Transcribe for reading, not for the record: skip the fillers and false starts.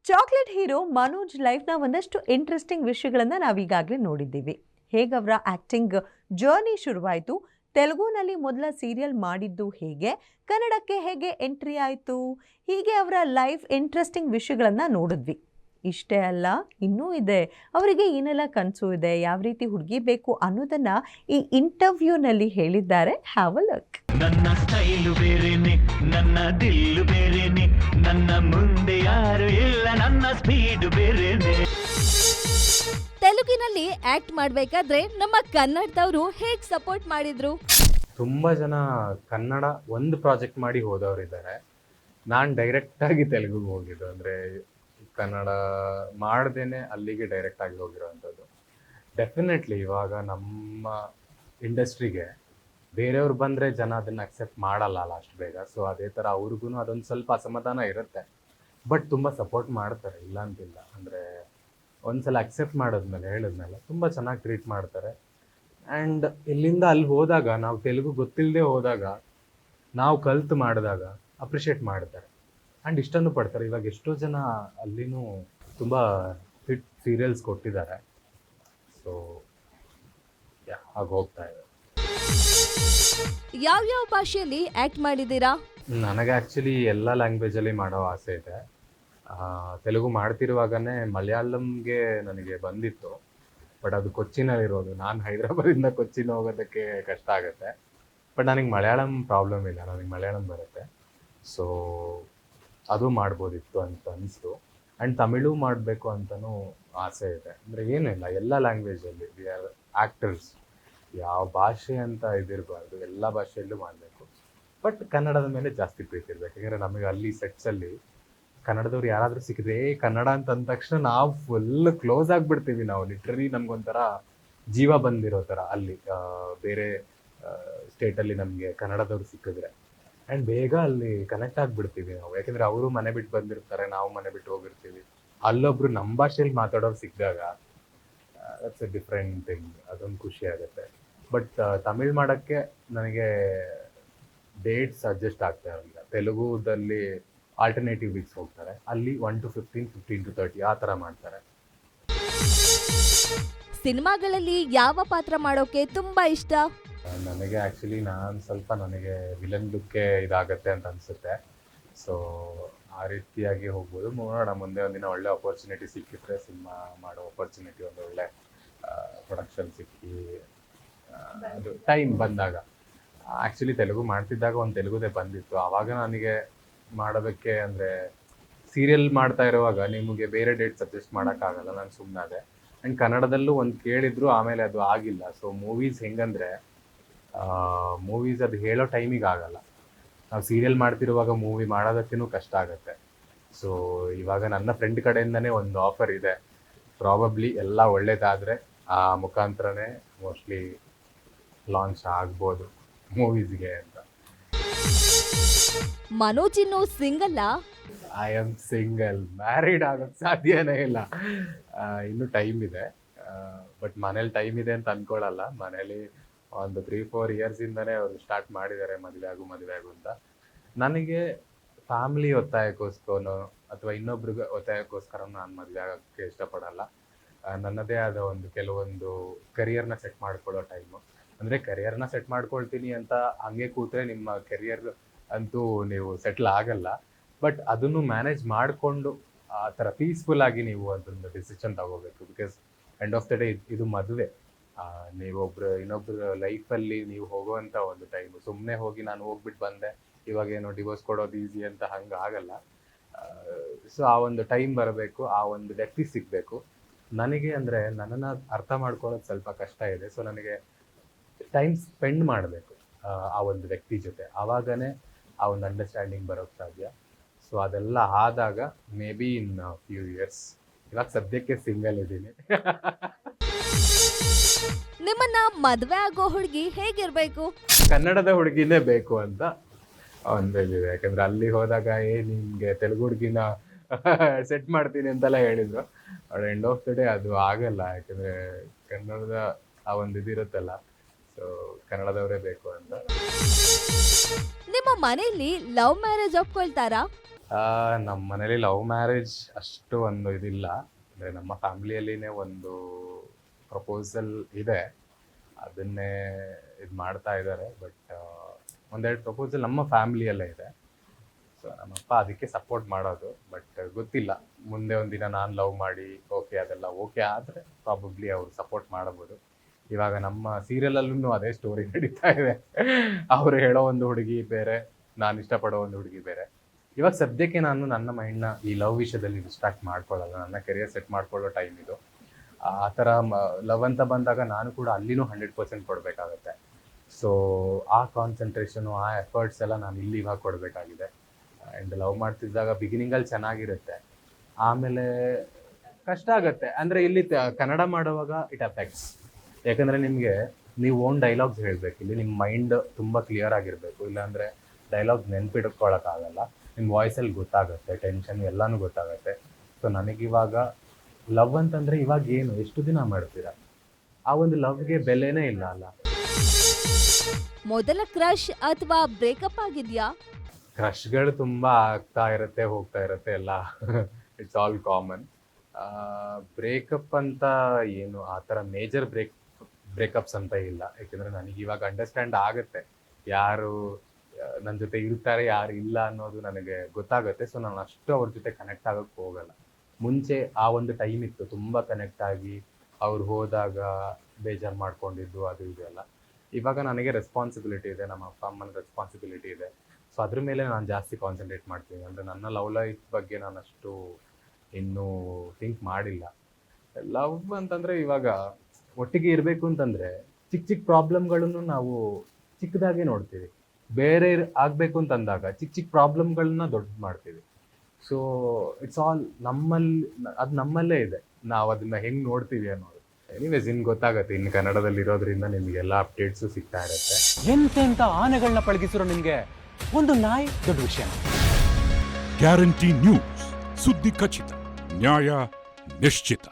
Chocolate hero Manoj ಲೈಫ್ನ ಒಂದಷ್ಟು interesting ವಿಷಯಗಳನ್ನು ನಾವೀಗಾಗಲೇ ನೋಡಿದ್ದೀವಿ. ಹೇಗೆ ಅವರ ಆ್ಯಕ್ಟಿಂಗ್ ಜರ್ನಿ ಶುರುವಾಯಿತು, ತೆಲುಗುನಲ್ಲಿ ಮೊದಲ ಸೀರಿಯಲ್ ಮಾಡಿದ್ದು ಹೇಗೆ, ಕನ್ನಡಕ್ಕೆ ಹೇಗೆ ಎಂಟ್ರಿ ಆಯಿತು, ಹೀಗೆ ಅವರ ಲೈಫ್ ಇಂಟ್ರೆಸ್ಟಿಂಗ್ ವಿಷಯಗಳನ್ನು ನೋಡಿದ್ವಿ. ಇಷ್ಟೇ ಅಲ್ಲ, ಇನ್ನೂ ಇದೆ, ಅವರಿಗೆ ಏನೆಲ್ಲ ಕನಸು ಇದೆ, ಯಾವ ರೀತಿ ಹುಡುಗಿ ಬೇಕು ಅನ್ನೋದನ್ನು ಈ ಇಂಟರ್ವ್ಯೂನಲ್ಲಿ ಹೇಳಿದ್ದಾರೆ. Have a look. ನನ್ನ ಸ್ಟೈಲು ಬೇರೆನೆ, ನನ್ನ ದಿಲ್ಲು ಬೇರೆನೆ, ನನ್ನ ಮುಂದೆ ಯಾರು ಇಲ್ಲ, ನನ್ನ ಸ್ಪೀಡ್ ಬೇರೆನೆ. ತೆಲುಗಿನಲ್ಲಿ ಆಕ್ಟ್ ಮಾಡ್ಬೇಕಾದ್ರೆ ನಮ್ಮ ಕನ್ನಡದವರು ಹೇಗ್ ಸಪೋರ್ಟ್ ಮಾಡಿದ್ರು? ತುಂಬ ಜನ ಕನ್ನಡ ಒಂದು ಪ್ರಾಜೆಕ್ಟ್ ಮಾಡಿ ಹೋದವರಿದ್ದಾರೆ. ನಾನು ಡೈರೆಕ್ಟಾಗಿ ತೆಲುಗಿಗೆ ಹೋಗಿದ್ದು, ಅಂದರೆ ಕನ್ನಡ ಮಾಡ್ದೇನೆ ಅಲ್ಲಿಗೆ ಡೈರೆಕ್ಟಾಗಿ ಹೋಗಿರೋವಂಥದ್ದು. ಡೆಫಿನೆಟ್ಲಿ ಇವಾಗ ನಮ್ಮ ಇಂಡಸ್ಟ್ರಿಗೆ ಬೇರೆಯವ್ರು ಬಂದರೆ ಜನ ಅದನ್ನು ಅಕ್ಸೆಪ್ಟ್ ಮಾಡಲ್ಲ ಅಷ್ಟು ಬೇಗ. ಸೊ ಅದೇ ಥರ ಅವ್ರಿಗೂ ಅದೊಂದು ಸ್ವಲ್ಪ ಅಸಮಾಧಾನ ಇರುತ್ತೆ. ಬಟ್ ತುಂಬ ಸಪೋರ್ಟ್ ಮಾಡ್ತಾರೆ, ಇಲ್ಲ ಅಂತಿಲ್ಲ. ಅಂದರೆ ಒಂದ್ಸಲ ಅಕ್ಸೆಪ್ಟ್ ಮಾಡಿದ್ಮೇಲೆ, ಹೇಳಿದ್ಮೇಲೆ ತುಂಬ ಚೆನ್ನಾಗಿ ಟ್ರೀಟ್ ಮಾಡ್ತಾರೆ. ಆ್ಯಂಡ್ ಇಲ್ಲಿಂದ ಅಲ್ಲಿ ಹೋದಾಗ, ನಾವು ತೆಲುಗು ಗೊತ್ತಿಲ್ಲದೆ ಹೋದಾಗ, ನಾವು ಕಲ್ತು ಮಾಡಿದಾಗ ಅಪ್ರಿಷಿಯೇಟ್ ಮಾಡ್ತಾರೆ ಆ್ಯಂಡ್ ಇಷ್ಟನ್ನು ಪಡ್ತಾರೆ. ಇವಾಗ ಎಷ್ಟೋ ಜನ ಅಲ್ಲಿನೂ ತುಂಬ ಹಿಟ್ ಸೀರಿಯಲ್ಸ್ ಕೊಟ್ಟಿದ್ದಾರೆ. ಸೊ ಹಾಗೆ ಹೋಗ್ತಾ ಇದೆ. ಯಾವ್ಯಾವ ಭಾಷೆಯಲ್ಲಿ ಆಕ್ಟ್ ಮಾಡಿದ್ದೀರಾ? ನನಗೆ ಆ್ಯಕ್ಚುಲಿ ಎಲ್ಲ ಲ್ಯಾಂಗ್ವೇಜಲ್ಲಿ ಮಾಡೋ ಆಸೆ ಇದೆ. ತೆಲುಗು ಮಾಡ್ತಿರುವಾಗನೇ ಮಲಯಾಳಂಗೆ ನನಗೆ ಬಂದಿತ್ತು. ಬಟ್ ಅದು ಕೊಚ್ಚಿನಲ್ಲಿರೋದು, ನಾನು ಹೈದ್ರಾಬಾದಿಂದ ಕೊಚ್ಚಿನ ಹೋಗೋದಕ್ಕೆ ಕಷ್ಟ ಆಗುತ್ತೆ. ಬಟ್ ನನಗೆ ಮಲಯಾಳಂ ಪ್ರಾಬ್ಲಮ್ ಇಲ್ಲ, ನನಗೆ ಮಲಯಾಳಂ ಬರುತ್ತೆ. ಸೊ ಅದು ಮಾಡ್ಬೋದಿತ್ತು ಅಂತ ಅನಿಸ್ತು. ಆ್ಯಂಡ್ ತಮಿಳು ಮಾಡಬೇಕು ಅಂತಲೂ ಆಸೆ ಇದೆ. ಅಂದರೆ ಏನೂ ಇಲ್ಲ, ಎಲ್ಲ ಲ್ಯಾಂಗ್ವೇಜಲ್ಲಿ ವಿ ಆರ್ ಆ್ಯಕ್ಟರ್ಸ್. ಯಾವ ಭಾಷೆ ಅಂತ ಇದಿರಬಾರ್ದು, ಎಲ್ಲ ಭಾಷೆಯಲ್ಲೂ ಮಾಡಬೇಕು. ಬಟ್ ಕನ್ನಡದ ಮೇಲೆ ಜಾಸ್ತಿ ಪ್ರೀತಿ ಇರಬೇಕು. ಯಾಕೆಂದರೆ ನಮಗೆ ಅಲ್ಲಿ ಸೆಟ್ಸಲ್ಲಿ ಕನ್ನಡದವ್ರು ಯಾರಾದರೂ ಸಿಕ್ಕಿದ್ರೆ ಕನ್ನಡ ಅಂತ ಅಂದ ತಕ್ಷಣ ನಾವು ಫುಲ್ ಕ್ಲೋಸ್ ಆಗಿಬಿಡ್ತೀವಿ. ನಾವು ಲಿಟ್ರಲಿ ನಮಗೊಂಥರ ಜೀವ ಬಂದಿರೋ ಥರ ಅಲ್ಲಿ ಬೇರೆ ಸ್ಟೇಟಲ್ಲಿ ನಮಗೆ ಕನ್ನಡದವ್ರು ಸಿಕ್ಕಿದ್ರೆ. ಆ್ಯಂಡ್ ಬೇಗ ಅಲ್ಲಿ ಕನೆಕ್ಟ್ ಆಗಿಬಿಡ್ತೀವಿ ನಾವು. ಯಾಕೆಂದರೆ ಅವರು ಮನೆ ಬಿಟ್ಟು ಬಂದಿರ್ತಾರೆ, ನಾವು ಮನೆ ಬಿಟ್ಟು ಹೋಗಿರ್ತೀವಿ. ಅಲ್ಲೊಬ್ರು ನಮ್ಮ ಭಾಷೆಯಲ್ಲಿ ಮಾತಾಡೋರು ಸಿಕ್ಕಿದಾಗ ದಟ್ಸ್ ಎ ಡಿಫ್ರೆಂಟ್ ಥಿಂಗ್. ಅದೊಂದು ಖುಷಿ ಆಗುತ್ತೆ. ಬಟ್ ತಮಿಳ್ ಮಾಡೋಕ್ಕೆ ನನಗೆ ಡೇಟ್ಸ್ ಅಡ್ಜಸ್ಟ್ ಆಗ್ತಾ ಇರಲಿಲ್ಲ. ತೆಲುಗುದಲ್ಲಿ ಆಲ್ಟರ್ನೇಟಿವ್ ವೀಕ್ಸ್ ಹೋಗ್ತಾರೆ, ಅಲ್ಲಿ 1 to 15, 15 to 30 ಆ ಥರ ಮಾಡ್ತಾರೆ. ಸಿನಿಮಾಗಳಲ್ಲಿ ಯಾವ ಪಾತ್ರ ಮಾಡೋಕೆ ತುಂಬಾ ಇಷ್ಟ? ನನಗೆ ಆ್ಯಕ್ಚುಲಿ ನನಗೆ ವಿಲನ್ ಲುಕ್ಕೆ ಇದಾಗತ್ತೆ ಅಂತ ಅನಿಸುತ್ತೆ. ಸೊ ಆ ರೀತಿಯಾಗಿ ಹೋಗ್ಬೋದು. ನೋಡೋಣ, ಮುಂದೆ ಒಂದಿನ ಒಳ್ಳೆ ಅಪರ್ಚುನಿಟಿ ಸಿಕ್ಕಿದ್ರೆ, ಸಿನಿಮಾ ಮಾಡೋ ಅಪರ್ಚುನಿಟಿ, ಒಂದು ಒಳ್ಳೆ ಪ್ರೊಡಕ್ಷನ್ ಸಿಕ್ಕಿ ಅದು ಟೈಮ್ ಬಂದಾಗ. ಆ್ಯಕ್ಚುಲಿ ತೆಲುಗು ಮಾಡ್ತಿದ್ದಾಗ ಒಂದು ತೆಲುಗುದೇ ಬಂದಿತ್ತು. ಆವಾಗ ನನಗೆ ಮಾಡೋದಕ್ಕೆ, ಅಂದರೆ ಸೀರಿಯಲ್ ಮಾಡ್ತಾ ಇರುವಾಗ ನಿಮಗೆ ಬೇರೆ ಡೇಟ್ ಸಜೆಸ್ಟ್ ಮಾಡೋಕ್ಕಾಗಲ್ಲ, ನಾನು ಸುಮ್ಮನಾದೆ. ಆ್ಯಂಡ್ ಕನ್ನಡದಲ್ಲೂ ಒಂದು ಕೇಳಿದ್ರು, ಆಮೇಲೆ ಅದು ಆಗಿಲ್ಲ. ಸೊ ಮೂವೀಸ್ ಹೆಂಗಂದರೆ, ಮೂವೀಸ್ ಅದು ಹೇಳೋ ಟೈಮಿಗೆ ಆಗಲ್ಲ. ನಾವು ಸೀರಿಯಲ್ ಮಾಡ್ತಿರುವಾಗ ಮೂವಿ ಮಾಡೋದಕ್ಕೂ ಕಷ್ಟ ಆಗುತ್ತೆ. ಸೊ ಇವಾಗ ನನ್ನ ಫ್ರೆಂಡ್ ಕಡೆಯಿಂದನೇ ಒಂದು ಆಫರ್ ಇದೆ. ಪ್ರಾಬಬ್ಲಿ ಎಲ್ಲ ಒಳ್ಳೇದಾದರೆ ಆ ಮುಖಾಂತರನೇ ಮೋಸ್ಟ್ಲಿ ಲಾಂಚ್ ಆಗ್ಬೋದು ಮೂವೀಸ್ಗೆ ಅಂತ. ಮನೋಜ್ ಇನ್ನೂ ಸಿಂಗಲ್ಲ? I am single. ಮ್ಯಾರಿಡ್ ಆಗೋಕ್ಕೆ ಸಾಧ್ಯನೇ ಇಲ್ಲ. ಇನ್ನೂ ಟೈಮ್ ಇದೆ. ಬಟ್ ಮನೇಲಿ ಟೈಮ್ ಇದೆ ಅಂತ ಅಂದ್ಕೊಳ್ಳಲ್ಲ. ಮನೇಲಿ ಒಂದು 3-4 ಇಯರ್ಸಿಂದನೇ ಅವರು ಸ್ಟಾರ್ಟ್ ಮಾಡಿದ್ದಾರೆ ಮದುವೆ ಆಗು ಅಂತ. ನನಗೆ ಫ್ಯಾಮಿಲಿ ಒತ್ತಾಯಕ್ಕೋಸ್ಕರ ಅಥವಾ ಇನ್ನೊಬ್ರಿಗೆ ಒತ್ತಾಯಕ್ಕೋಸ್ಕರ ನಾನು ಮದುವೆ ಆಗೋಕ್ಕೆ ಇಷ್ಟಪಡಲ್ಲ. ನನ್ನದೇ ಆದ ಒಂದು ಕೆಲವೊಂದು ಕರಿಯರ್ನ ಸೆಟ್ ಮಾಡ್ಕೊಳ್ಳೋ ಟೈಮು. ಅಂದರೆ ಕರಿಯರ್ನ ಸೆಟ್ ಮಾಡ್ಕೊಳ್ತೀನಿ ಅಂತ ಹಂಗೆ ಕೂತ್ರೆ ನಿಮ್ಮ ಕೆರಿಯರ್ ಅಂತೂ ನೀವು ಸೆಟ್ಲ್ ಆಗಲ್ಲ. ಬಟ್ ಅದನ್ನು ಮ್ಯಾನೇಜ್ ಮಾಡಿಕೊಂಡು ಆ ಥರ ಪೀಸ್ಫುಲ್ಲಾಗಿ ನೀವು ಅದೊಂದು ಡಿಸಿಷನ್ ತಗೋಬೇಕು. Because end of the day ಇದು ಮದುವೆ. ನೀವೊಬ್ಬರು ಇನ್ನೊಬ್ಬರ ಲೈಫಲ್ಲಿ ನೀವು ಹೋಗೋವಂಥ ಒಂದು ಟೈಮು. ಸುಮ್ಮನೆ ಹೋಗಿ ನಾನು ಹೋಗ್ಬಿಟ್ಟು ಬಂದೆ, ಇವಾಗೇನೋ ಡಿವೋರ್ಸ್ ಕೊಡೋದು ಈಸಿ ಅಂತ ಹಂಗೆ ಆಗಲ್ಲ. ಸೊ ಆ ಒಂದು ಟೈಮ್ ಬರಬೇಕು, ಆ ಒಂದು ವ್ಯಕ್ತಿ ಸಿಗಬೇಕು ನನಗೆ. ಅಂದರೆ ನನ್ನನ್ನು ಅರ್ಥ ಮಾಡ್ಕೊಳ್ಳೋದು ಸ್ವಲ್ಪ ಕಷ್ಟ ಇದೆ. ಸೊ ನನಗೆ ಟೈಮ್ ಸ್ಪೆಂಡ್ ಮಾಡಬೇಕು ಆ ಒಂದು ವ್ಯಕ್ತಿ ಜೊತೆ. ಆವಾಗನೇ ಆ ಒಂದು ಅಂಡರ್ಸ್ಟ್ಯಾಂಡಿಂಗ್ ಬರೋಕ್ಕೆ ಸಾಧ್ಯ. ಸೊ ಅದೆಲ್ಲ ಆದಾಗ may be in few years. ಇವಾಗ ಸದ್ಯಕ್ಕೆ ಸಿಂಗಲ್ ಇದ್ದೀನಿ. ನಿಮ್ಮನ್ನ ಮದ್ವೆ ಆಗೋ ಹುಡುಗಿ ಹೇಗಿರ್ಬೇಕು? ಕನ್ನಡದ ಹುಡುಗಿನೇ ಬೇಕು ಅಂತ ಒಂದು ಇದಿದೆ. ಯಾಕಂದರೆ ಅಲ್ಲಿ ಹೋದಾಗ ನಿಮಗೆ ತೆಲುಗು ಹುಡುಗಿನ ಸೆಟ್ ಮಾಡ್ತೀನಿ ಅಂತೆಲ್ಲ ಹೇಳಿದರು. But end of the day ಅದು ಆಗಲ್ಲ. ಯಾಕಂದರೆ ಕನ್ನಡದ ಆ ಒಂದು ಇದಿರುತ್ತಲ್ಲ. ಸೊ ಕನ್ನಡದವರೇ ಬೇಕು ಅಂತ. ನಿಮ್ಮ ಮನೆಯಲ್ಲಿ ಲವ್ ಮ್ಯಾರೇಜ್ ಒಪ್ಕೊಳ್ತಾರಾ? ನಮ್ಮ ಮನೇಲಿ ಲವ್ ಮ್ಯಾರೇಜ್ ಅಷ್ಟು ಒಂದು ಇದಿಲ್ಲ. ಅಂದರೆ ನಮ್ಮ ಫ್ಯಾಮಿಲಿಯಲ್ಲಿನೇ ಒಂದು ಪ್ರಪೋಸಲ್ ಇದೆ, ಅದನ್ನೇ ಇದು ಮಾಡ್ತಾ ಇದ್ದಾರೆ. ಬಟ್ ಒಂದೆರಡು ಪ್ರಪೋಸಲ್ ನಮ್ಮ ಫ್ಯಾಮಿಲಿಯಲ್ಲೇ ಇದೆ. ಸೊ ನಮ್ಮಪ್ಪ ಅದಕ್ಕೆ ಸಪೋರ್ಟ್ ಮಾಡೋದು. ಬಟ್ ಗೊತ್ತಿಲ್ಲ, ಮುಂದೆ ಒಂದಿನ ನಾನು ಲವ್ ಮಾಡಿ ಅದೆಲ್ಲ ಓಕೆ ಆದರೆ ಪ್ರಾಬಬ್ಲಿ ಅವರು ಸಪೋರ್ಟ್ ಮಾಡಬಹುದು. ಇವಾಗ ನಮ್ಮ ಸೀರಿಯಲಲ್ಲೂ ಅದೇ ಸ್ಟೋರಿ ನಡೀತಾ ಇದೆ. ಅವರು ಹೇಳೋ ಒಂದು ಹುಡುಗಿ ಬೇರೆ, ನಾನು ಇಷ್ಟಪಡೋ ಒಂದು ಹುಡುಗಿ ಬೇರೆ. ಇವಾಗ ಸದ್ಯಕ್ಕೆ ನಾನು ನನ್ನ ಮೈಂಡ್ನ ಈ ಲವ್ ವಿಷಯದಲ್ಲಿ ಡಿಸ್ಟ್ರಾಕ್ಟ್ ಮಾಡ್ಕೊಳ್ಳಲ್ಲ. ನನ್ನ ಕೆರಿಯರ್ ಸೆಟ್ ಮಾಡ್ಕೊಳ್ಳೋ ಟೈಮ್ ಇದು. ಆ ಥರ ಲವ್ ಅಂತ ಬಂದಾಗ ನಾನು ಕೂಡ ಅಲ್ಲಿನೂ 100% ಕೊಡಬೇಕಾಗತ್ತೆ. ಸೊ ಆ ಕಾನ್ಸಂಟ್ರೇಷನು, ಆ ಎಫರ್ಟ್ಸ್ ಎಲ್ಲ ನಾನು ಇಲ್ಲಿ ಇವಾಗ ಕೊಡಬೇಕಾಗಿದೆ. ಆ್ಯಂಡ್ ಲವ್ ಮಾಡ್ತಿದ್ದಾಗ ಬಿಗಿನಿಂಗಲ್ಲಿ ಚೆನ್ನಾಗಿರುತ್ತೆ, ಆಮೇಲೆ ಕಷ್ಟ ಆಗುತ್ತೆ. ಅಂದರೆ ಇಲ್ಲಿ ಕನ್ನಡ ಮಾಡುವಾಗ ಇಟ್ ಅಫೆಕ್ಟ್ಸ್. ಯಾಕಂದರೆ ನಿಮಗೆ ನೀವು ಓನ್ ಡೈಲಾಗ್ಸ್ ಹೇಳಬೇಕು. ಇಲ್ಲಿ ನಿಮ್ಮ ಮೈಂಡ್ ತುಂಬ ಕ್ಲಿಯರ್ ಆಗಿರಬೇಕು, ಇಲ್ಲಾಂದರೆ ಡೈಲಾಗ್ ನೆನ್ಪಿಟ್ಕೊಳ್ಳೋಕ್ಕಾಗಲ್ಲ. ನಿಮ್ಮ ವಾಯ್ಸಲ್ಲಿ ಗೊತ್ತಾಗುತ್ತೆ, ಟೆನ್ಷನ್ ಎಲ್ಲನೂ ಗೊತ್ತಾಗುತ್ತೆ. ಸೊ ನನಗಿವಾಗ ಲವ್ ಅಂತಂದರೆ ಇವಾಗ ಏನು, ಎಷ್ಟು ದಿನ ಮಾಡ್ತೀರಾ? ಆ ಒಂದು ಲವ್ಗೆ ಬೆಲೆನೇ ಇಲ್ಲ ಅಲ್ಲ. ಮೊದಲ ಕ್ರಶ್ ಅಥವಾ ಬ್ರೇಕಪ್ ಆಗಿದ್ಯಾ? ಕ್ರಶ್ಗಳು ತುಂಬ ಆಗ್ತಾ ಇರುತ್ತೆ, ಹೋಗ್ತಾ ಇರುತ್ತೆ ಎಲ್ಲ. It's all common. ಬ್ರೇಕಪ್ ಅಂತ ಏನು ಆ ಥರ ಮೇಜರ್ ಬ್ರೇಕಪ್ಸ್ ಅಂತ ಇಲ್ಲ. ಯಾಕೆಂದರೆ ನನಗೆ ಇವಾಗ ಅಂಡರ್ಸ್ಟ್ಯಾಂಡ್ ಆಗುತ್ತೆ ಯಾರು ನನ್ನ ಜೊತೆ ಇರ್ತಾರೆ, ಯಾರು ಇಲ್ಲ ಅನ್ನೋದು ನನಗೆ ಗೊತ್ತಾಗುತ್ತೆ. ಸೊ ನಾನು ಅಷ್ಟು ಅವ್ರ ಜೊತೆ ಕನೆಕ್ಟ್ ಆಗೋಕ್ಕೆ ಹೋಗಲ್ಲ. ಮುಂಚೆ ಆ ಒಂದು ಟೈಮ್ ಇತ್ತು, ತುಂಬ ಕನೆಕ್ಟ್ ಆಗಿ ಅವ್ರು ಹೋದಾಗ ಬೇಜಾರು ಮಾಡ್ಕೊಂಡಿದ್ದು ಅದು ಇದು ಎಲ್ಲ. ಇವಾಗ ನನಗೆ ರೆಸ್ಪಾನ್ಸಿಬಿಲಿಟಿ ಇದೆ, ನಮ್ಮ ಅಪ್ಪ ಅಮ್ಮನ ರೆಸ್ಪಾನ್ಸಿಬಿಲಿಟಿ ಇದೆ. ಸೊ ಅದ್ರ ಮೇಲೆ ನಾನು ಜಾಸ್ತಿ ಕಾನ್ಸಂಟ್ರೇಟ್ ಮಾಡ್ತೀನಿ. ಅಂದರೆ ನನ್ನ ಲವ್ ಲೈಫ್ ಬಗ್ಗೆ ನಾನು ಅಷ್ಟು ಇನ್ನೂ ಥಿಂಕ್ ಮಾಡಿಲ್ಲ. ಲವ್ ಅಂತಂದರೆ ಇವಾಗ ಒಟ್ಟಿಗೆ ಇರಬೇಕು ಅಂತಂದರೆ ಚಿಕ್ಕ ಚಿಕ್ಕ ಪ್ರಾಬ್ಲಮ್ಗಳನ್ನು ನಾವು ಚಿಕ್ಕದಾಗೆ ನೋಡ್ತೀವಿ. ಬೇರೆ ಆಗಬೇಕು ಅಂತಂದಾಗ ಚಿಕ್ಕ ಚಿಕ್ಕ ಪ್ರಾಬ್ಲಮ್ಗಳನ್ನ ದೊಡ್ಡ ಮಾಡ್ತೀವಿ. ಸೊ ಇಟ್ಸ್ ಆಲ್ ನಮ್ಮಲ್ಲೇ ಇದೆ, ನಾವು ಅದನ್ನ ಹೆಂಗೆ ನೋಡ್ತೀವಿ ಅನ್ನೋದು. ಎನಿವೇಸ್ ಇನ್ನು ಗೊತ್ತಾಗತ್ತೆ, ಇನ್ನು ಕನ್ನಡದಲ್ಲಿ ಇರೋದ್ರಿಂದ ನಿಮಗೆಲ್ಲ ಅಪ್ಡೇಟ್ಸು ಸಿಗ್ತಾ ಇರುತ್ತೆ. ಎಂತೆಂಥ ಆನೆಗಳನ್ನ ಪಳಗಿಸಿರೋ ನಿಮ್ಗೆ ಒಂದು ನಾಯಿ ದೊಡ್ಡ ವಿಷಯ. ಗ್ಯಾರಂಟಿ ನ್ಯೂಸ್, ಸುದ್ದಿ ಖಚಿತ, ನ್ಯಾಯ ನಿಶ್ಚಿತ.